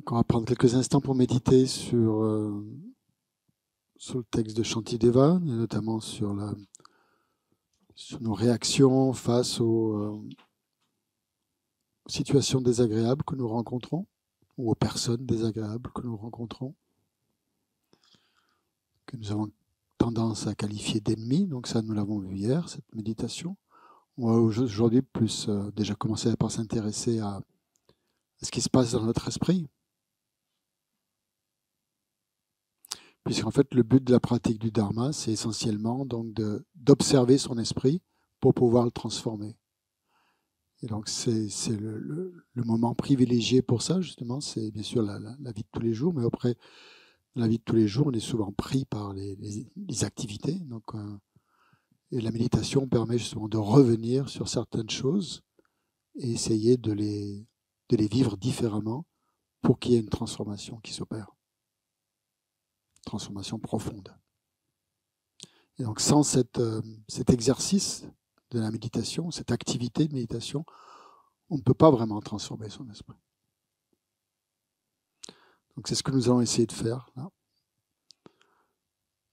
Donc on va prendre quelques instants pour méditer sur le texte de Shantideva, et notamment sur nos réactions face aux situations désagréables que nous rencontrons, ou aux personnes désagréables que nous rencontrons, que nous avons tendance à qualifier d'ennemis. Donc ça, nous l'avons vu hier, cette méditation. On va aujourd'hui plus déjà commencer par s'intéresser à ce qui se passe dans notre esprit. Puisqu'en fait, le but de la pratique du Dharma, c'est essentiellement donc d'observer son esprit pour pouvoir le transformer. Et donc, c'est le moment privilégié pour ça, justement. C'est bien sûr la vie de tous les jours, mais après, la vie de tous les jours, on est souvent pris par les activités. Donc, et la méditation permet justement de revenir sur certaines choses et essayer de les vivre différemment pour qu'il y ait une transformation qui s'opère. Transformation profonde. Et donc sans cet exercice de la méditation, cette activité de méditation, on ne peut pas vraiment transformer son esprit. Donc c'est ce que nous allons essayer de faire là,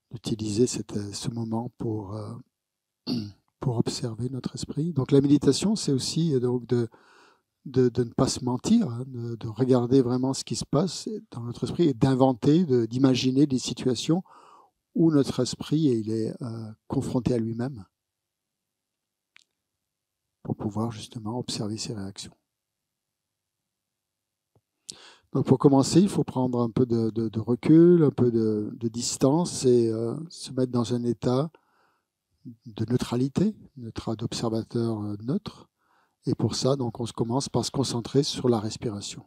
d'utiliser ce moment pour observer notre esprit. Donc la méditation, c'est aussi donc de ne pas se mentir, hein, de regarder vraiment ce qui se passe dans notre esprit et d'inventer, d'imaginer des situations où notre esprit il est confronté à lui-même pour pouvoir justement observer ses réactions. Donc pour commencer, il faut prendre un peu de recul, un peu de distance et se mettre dans un état de neutralité, d'observateur neutre. Et pour ça, donc, on commence par se concentrer sur la respiration.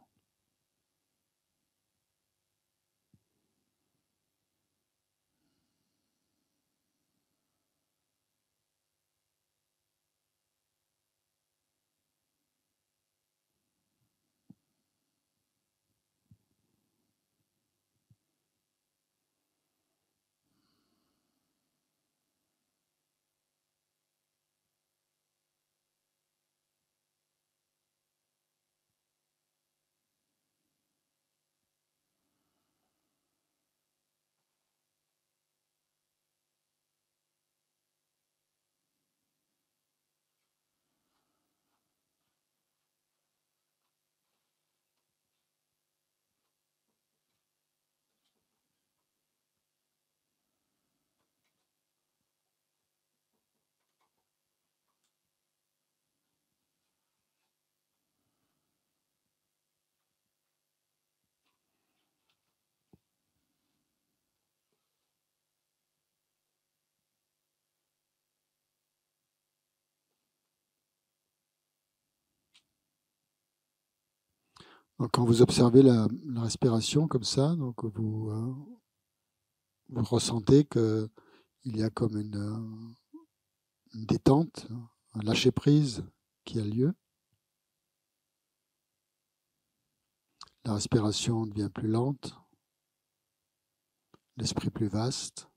Donc, quand vous observez la respiration comme ça, donc vous ressentez qu'il y a comme une détente, un lâcher-prise qui a lieu. La respiration devient plus lente, l'esprit plus vaste.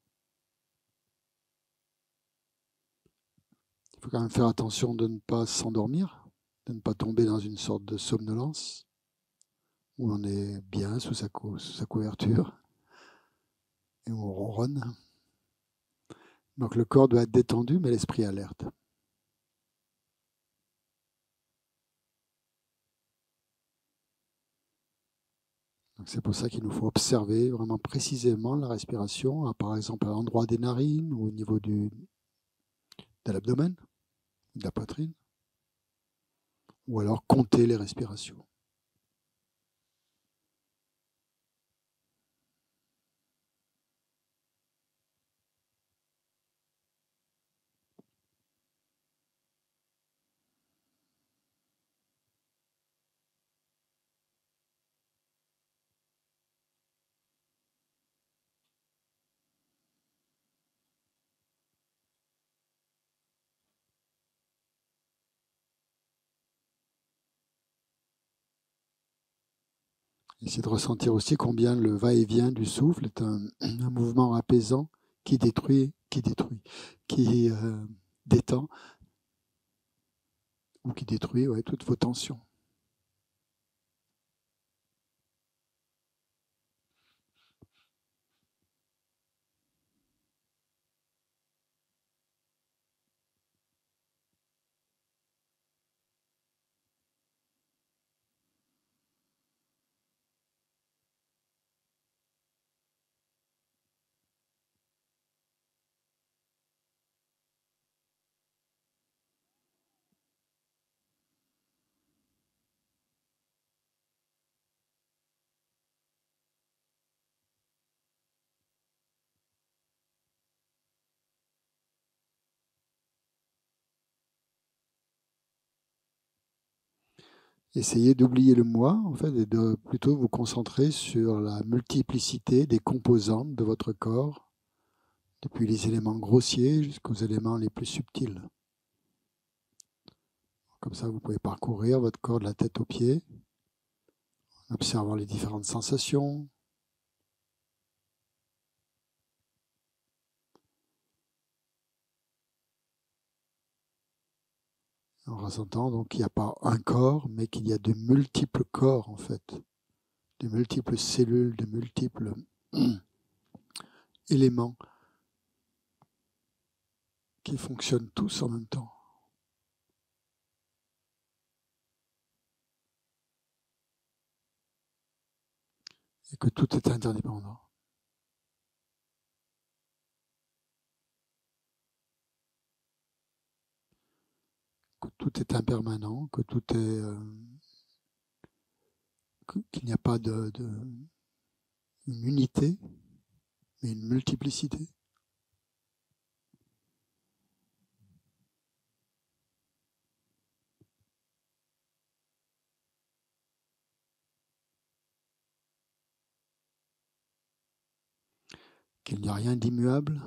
Il faut quand même faire attention de ne pas s'endormir, de ne pas tomber dans une sorte de somnolence où on est bien sous sa couverture et où on ronronne. Donc le corps doit être détendu, mais l'esprit alerte. Donc c'est pour ça qu'il nous faut observer vraiment précisément la respiration, par exemple à l'endroit des narines ou au niveau de l'abdomen, de la poitrine, ou alors compter les respirations. Essayez de ressentir aussi combien le va-et-vient du souffle est un mouvement apaisant qui détruit, qui détend ou qui détruit toutes vos tensions. Essayez d'oublier le moi, en fait, et de plutôt vous concentrer sur la multiplicité des composantes de votre corps, depuis les éléments grossiers jusqu'aux éléments les plus subtils. Comme ça, vous pouvez parcourir votre corps de la tête aux pieds, en observant les différentes sensations, en ressentant donc qu'il n'y a pas un corps, mais qu'il y a de multiples corps, en fait, de multiples cellules, de multiples éléments qui fonctionnent tous en même temps. Et que tout est interdépendant. Que tout est impermanent, que tout est... qu'il n'y a pas une unité, mais une multiplicité. Qu'il n'y a rien d'immuable.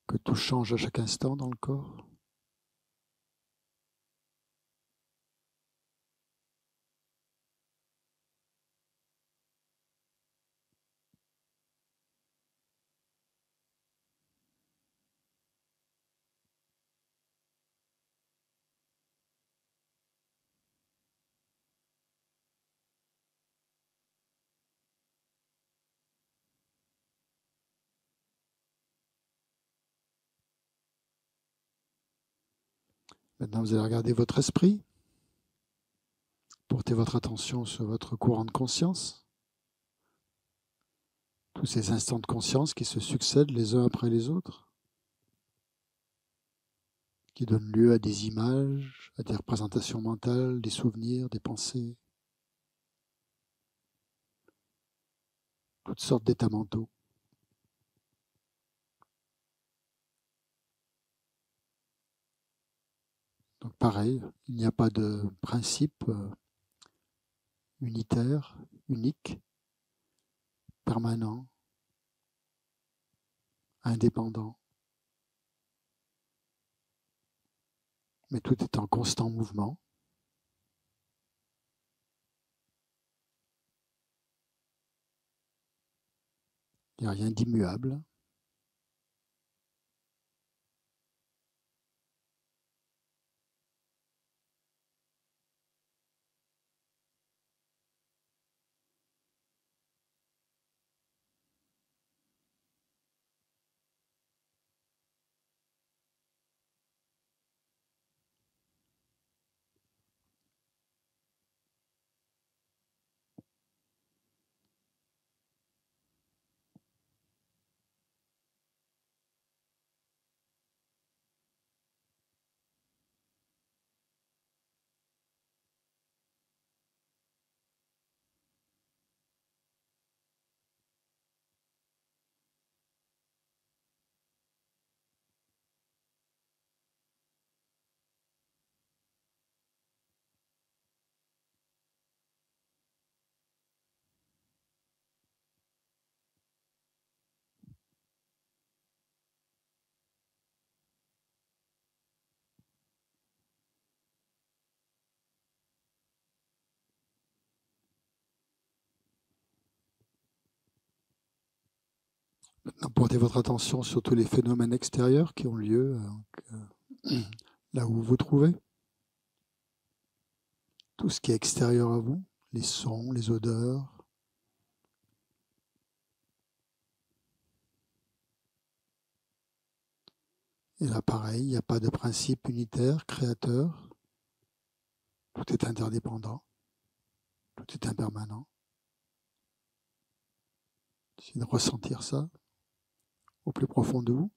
Que tout change à chaque instant dans le corps. Maintenant, vous allez regarder votre esprit. Portez votre attention sur votre courant de conscience. Tous ces instants de conscience qui se succèdent les uns après les autres, qui donnent lieu à des images, à des représentations mentales, des souvenirs, des pensées, toutes sortes d'états mentaux. Donc pareil, il n'y a pas de principe unitaire, unique, permanent, indépendant, mais tout est en constant mouvement. Il n'y a rien d'immuable. Maintenant, portez votre attention sur tous les phénomènes extérieurs qui ont lieu là où vous vous trouvez. Tout ce qui est extérieur à vous, les sons, les odeurs. Et là, pareil, il n'y a pas de principe unitaire, créateur. Tout est interdépendant. Tout est impermanent. Essayez de ressentir ça au plus profond de vous.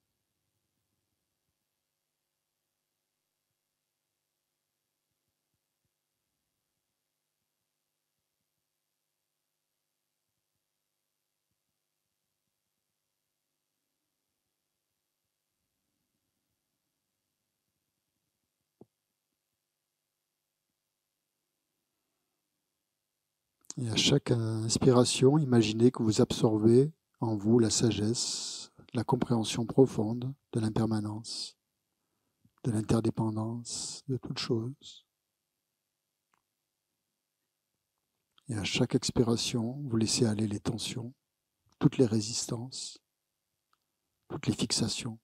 Et à chaque inspiration, imaginez que vous absorbez en vous la sagesse, la compréhension profonde de l'impermanence, de l'interdépendance de toute chose. Et à chaque expiration, vous laissez aller les tensions, toutes les résistances, toutes les fixations.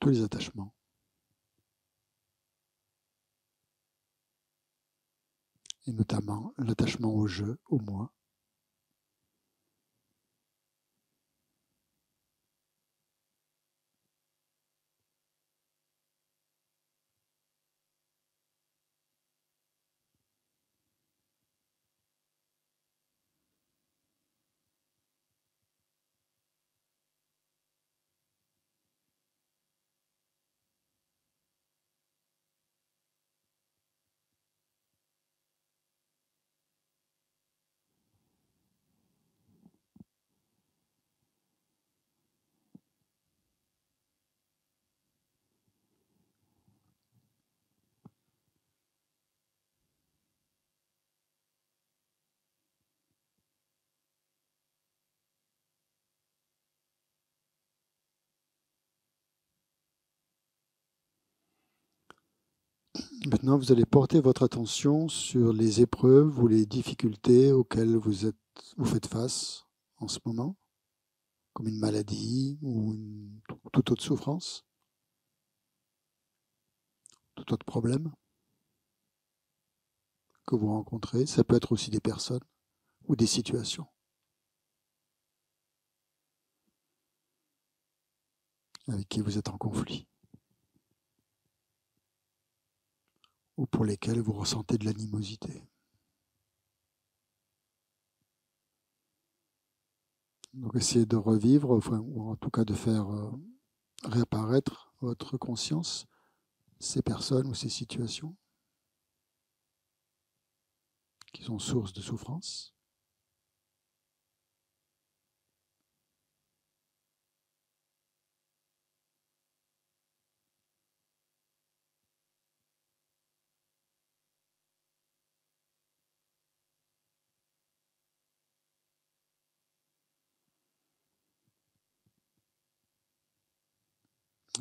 Tous les attachements. Et notamment l'attachement au je, au moi. Maintenant, vous allez porter votre attention sur les épreuves ou les difficultés auxquelles vous faites face en ce moment, comme une maladie ou toute autre souffrance, tout autre problème que vous rencontrez. Ça peut être aussi des personnes ou des situations avec qui vous êtes en conflit ou pour lesquelles vous ressentez de l'animosité. Donc essayez de revivre, ou en tout cas de faire réapparaître votre conscience, ces personnes ou ces situations qui sont source de souffrance.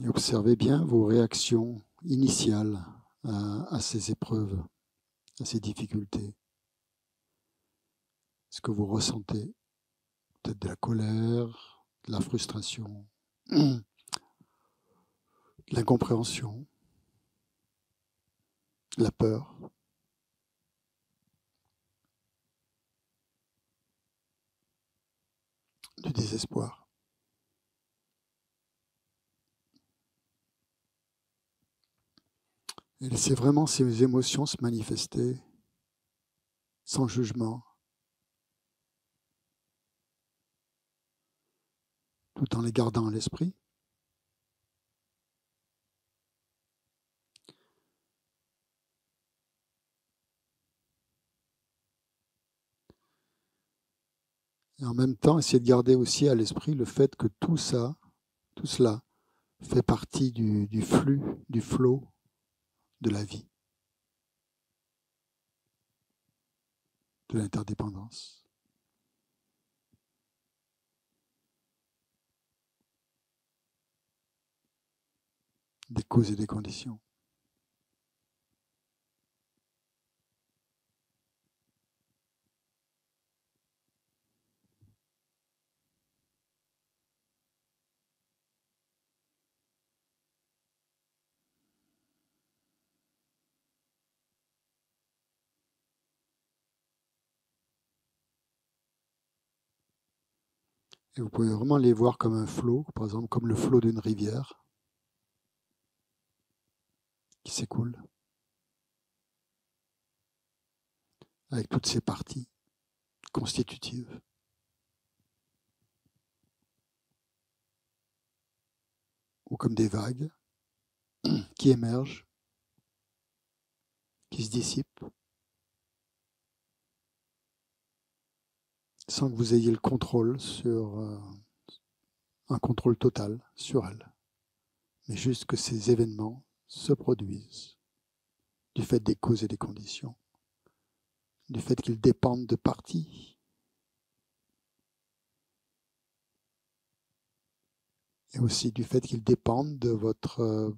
Et observez bien vos réactions initiales à ces épreuves, à ces difficultés. Est-ce que vous ressentez peut-être de la colère, de la frustration, de l'incompréhension, la peur, du désespoir? Et laissez vraiment ces émotions se manifester sans jugement, tout en les gardant à l'esprit. Et en même temps, essayez de garder aussi à l'esprit le fait que tout cela fait partie du flux, du flot de la vie, de l'interdépendance. Des causes et des conditions. Et vous pouvez vraiment les voir comme un flot, par exemple comme le flot d'une rivière qui s'écoule avec toutes ses parties constitutives. Ou comme des vagues qui émergent, qui se dissipe, sans que vous ayez le contrôle sur un contrôle total sur elle, mais juste que ces événements se produisent du fait des causes et des conditions, du fait qu'ils dépendent de parties, et aussi du fait qu'ils dépendent de votre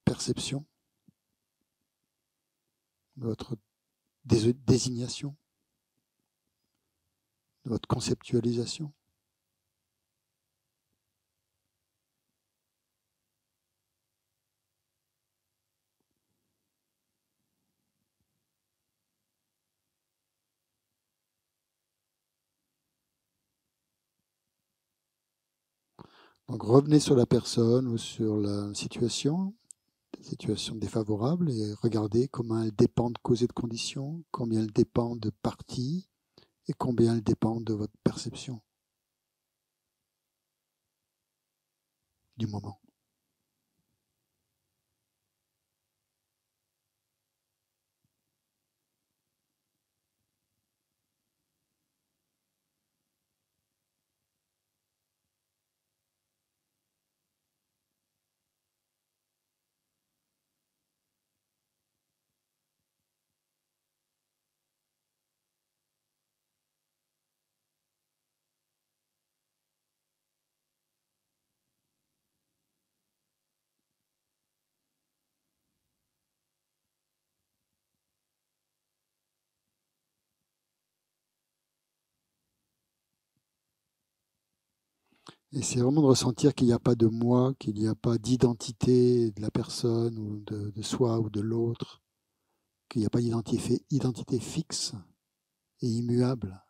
perception, de votre désignation, de votre conceptualisation. Donc revenez sur la personne ou sur la situation défavorable, et regardez comment elle dépend de causes et de conditions, combien elle dépend de parties et combien elle dépend de votre perception du moment. Et c'est vraiment de ressentir qu'il n'y a pas de moi, qu'il n'y a pas d'identité de la personne ou de soi ou de l'autre, qu'il n'y a pas d'identité fixe et immuable,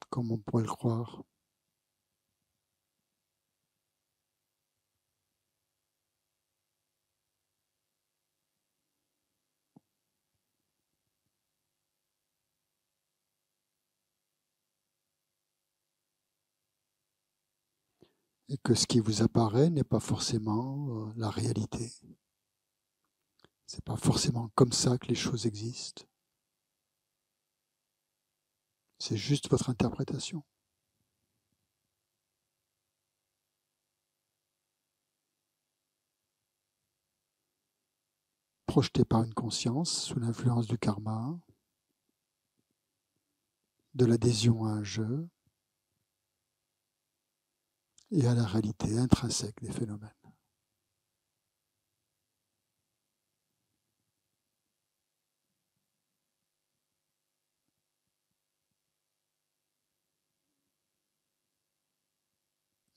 comme on pourrait le croire. Et que ce qui vous apparaît n'est pas forcément la réalité. C'est pas forcément comme ça que les choses existent. C'est juste votre interprétation. Projetée par une conscience sous l'influence du karma, de l'adhésion à un jeu et à la réalité intrinsèque des phénomènes.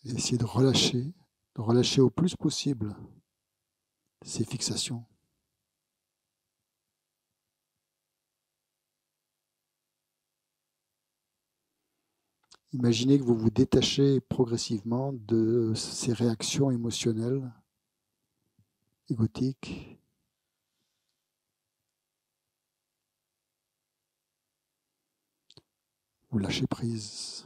Et essayez de relâcher au plus possible ces fixations. Imaginez que vous vous détachez progressivement de ces réactions émotionnelles, égotiques. Vous lâchez prise.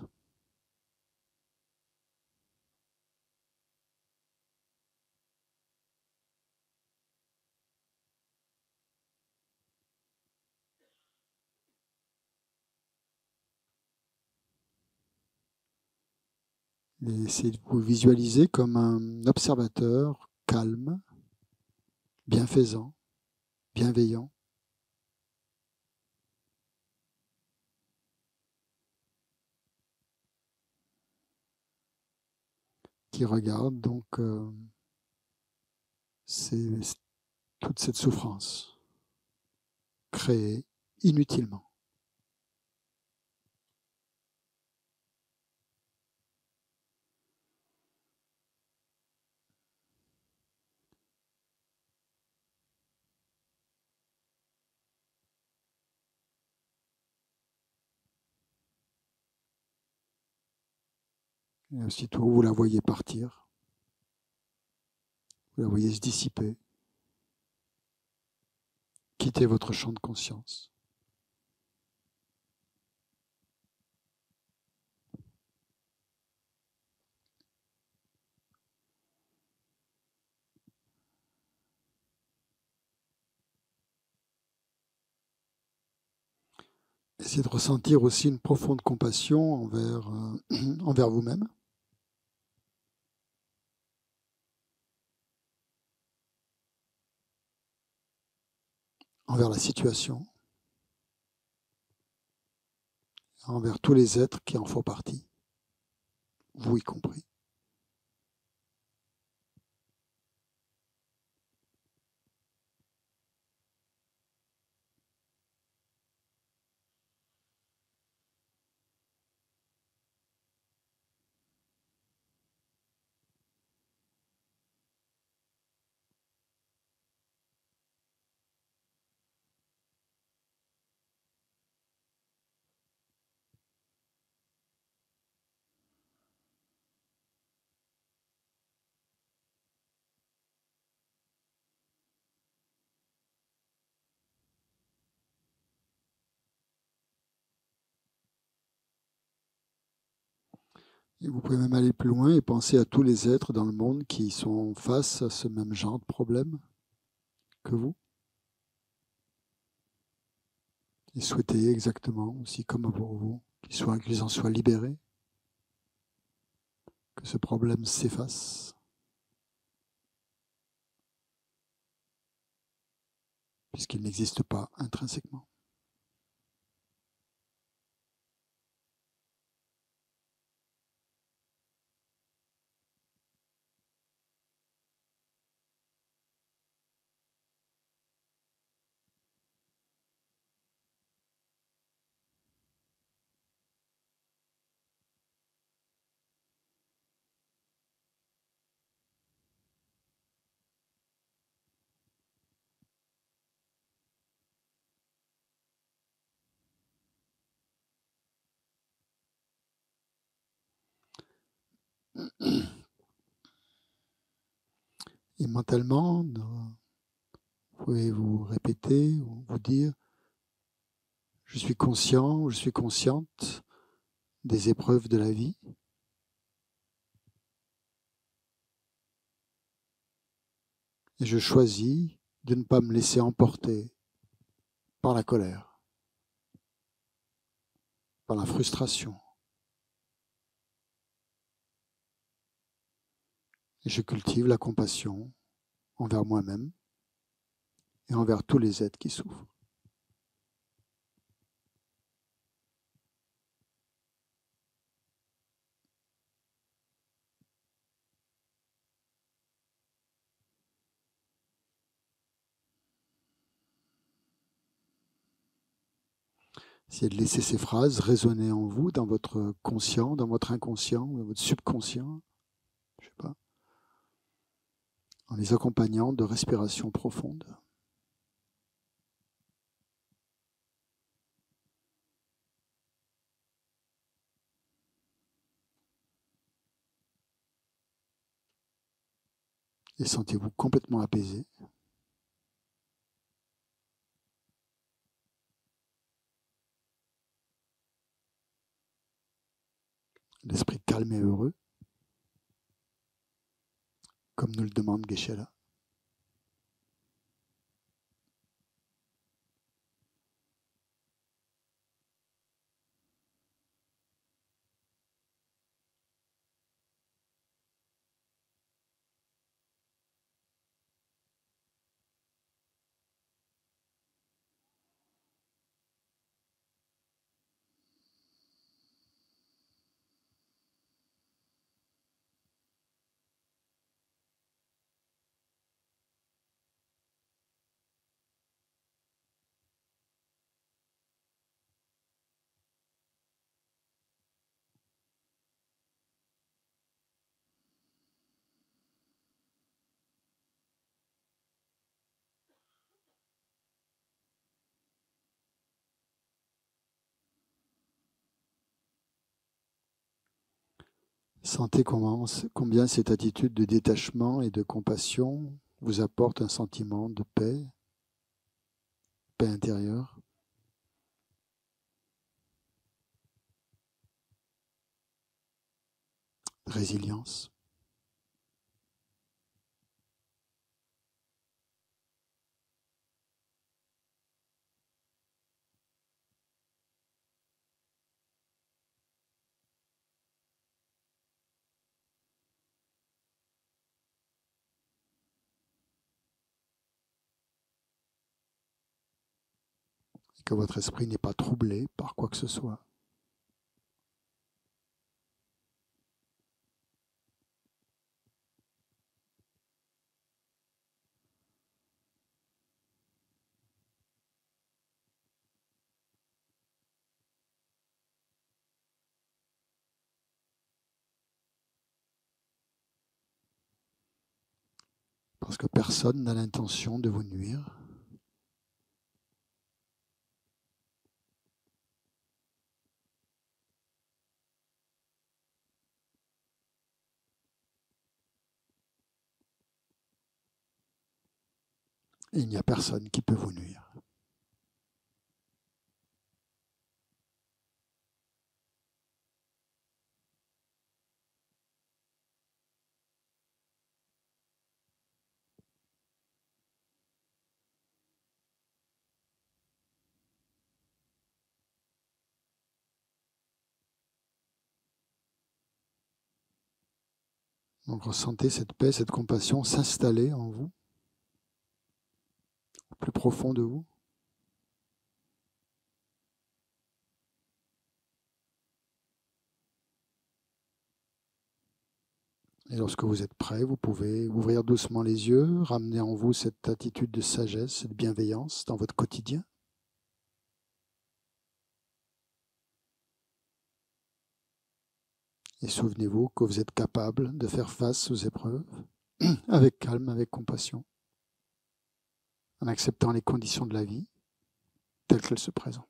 Et essayez de vous visualiser comme un observateur calme, bienfaisant, bienveillant, qui regarde donc toute cette souffrance créée inutilement. Et aussitôt, vous la voyez partir, vous la voyez se dissiper, quitter votre champ de conscience. Essayez de ressentir aussi une profonde compassion envers vous-même, envers la situation, envers tous les êtres qui en font partie, vous y compris. Et vous pouvez même aller plus loin et penser à tous les êtres dans le monde qui sont face à ce même genre de problème que vous. Et souhaitez exactement, aussi comme pour vous, qu'ils en soient libérés, que ce problème s'efface, puisqu'il n'existe pas intrinsèquement. Et mentalement, vous pouvez vous répéter ou vous dire « Je suis conscient ou je suis consciente des épreuves de la vie. Et je choisis de ne pas me laisser emporter par la colère, par la frustration. Et je cultive la compassion envers moi-même et envers tous les êtres qui souffrent. » Essayez de laisser ces phrases résonner en vous, dans votre conscient, dans votre inconscient, dans votre subconscient, je sais pas, en les accompagnant de respirations profondes. Et sentez-vous complètement apaisé. L'esprit calme et heureux, comme nous le demande Geshe-la. Sentez combien cette attitude de détachement et de compassion vous apporte un sentiment de paix, paix intérieure, de résilience. que votre esprit n'est pas troublé par quoi que ce soit. Parce que personne n'a l'intention de vous nuire. Et il n'y a personne qui peut vous nuire. Donc ressentez cette paix, cette compassion s'installer en vous, au plus profond de vous. Et lorsque vous êtes prêt, vous pouvez ouvrir doucement les yeux, ramener en vous cette attitude de sagesse, cette bienveillance dans votre quotidien. Et souvenez-vous que vous êtes capable de faire face aux épreuves avec calme, avec compassion, en acceptant les conditions de la vie telles qu'elles se présentent.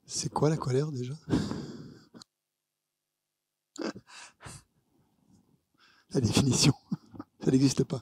C'est quoi la colère déjà? La définition, ça n'existe pas.